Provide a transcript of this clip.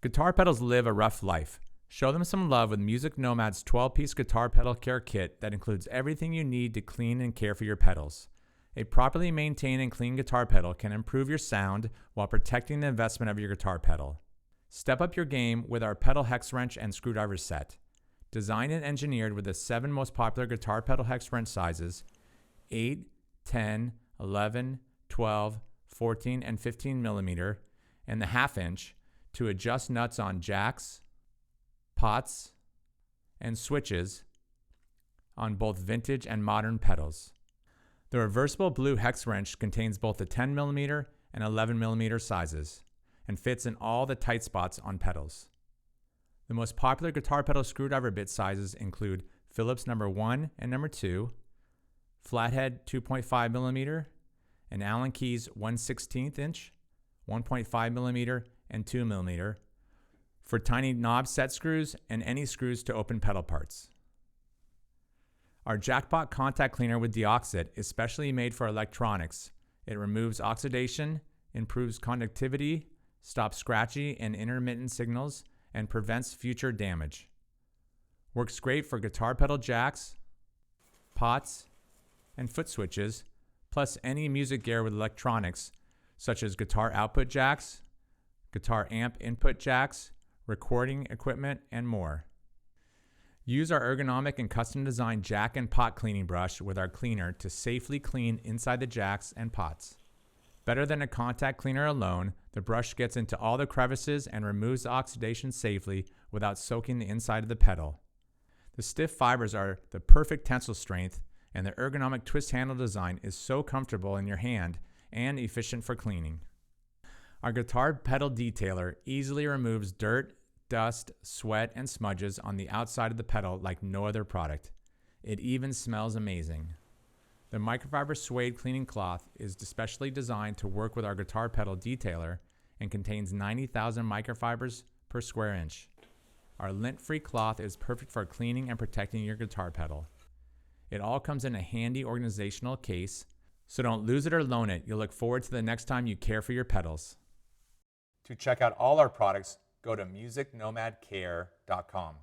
Guitar pedals live a rough life. Show them some love with MusicNomad's 12-piece guitar pedal care kit that includes everything you need to clean and care for your pedals. A properly maintained and clean guitar pedal can improve your sound while protecting the investment of your guitar pedal. Step up your game with our pedal hex wrench and screwdriver set. Designed and engineered with the 7 most popular guitar pedal hex wrench sizes, 8, 10, 11, 12, 14, and 15 millimeter, and the half-inch to adjust nuts on jacks, pots, and switches on both vintage and modern pedals. The reversible blue hex wrench contains both the 10mm and 11mm sizes and fits in all the tight spots on pedals. The most popular guitar pedal screwdriver bit sizes include Phillips number 1 and number 2, flathead 2.5mm, and Allen keys 1/16 inch, 1.5mm, and 2mm for tiny knob set screws and any screws to open pedal parts. Our JackPot Contact Cleaner with Deoxit is specially made for electronics. It removes oxidation, improves conductivity, stops scratchy and intermittent signals, and prevents future damage. Works great for guitar pedal jacks, pots, and foot switches, plus any music gear with electronics such as guitar output jacks, guitar amp input jacks, recording equipment, and more. Use our ergonomic and custom designed jack and pot cleaning brush with our cleaner to safely clean inside the jacks and pots. Better than a contact cleaner alone, the brush gets into all the crevices and removes the oxidation safely without soaking the inside of the pedal. The stiff fibers are the perfect tensile strength, and the ergonomic twist handle design is so comfortable in your hand and efficient for cleaning. Our guitar pedal detailer easily removes dirt, dust, sweat, and smudges on the outside of the pedal like no other product. It even smells amazing. The Microfiber Suede cleaning cloth is specially designed to work with our guitar pedal detailer and contains 90,000 microfibers per square inch. Our lint-free cloth is perfect for cleaning and protecting your guitar pedal. It all comes in a handy organizational case, so don't lose it or loan it. You'll look forward to the next time you care for your pedals. To check out all our products, go to musicnomadcare.com.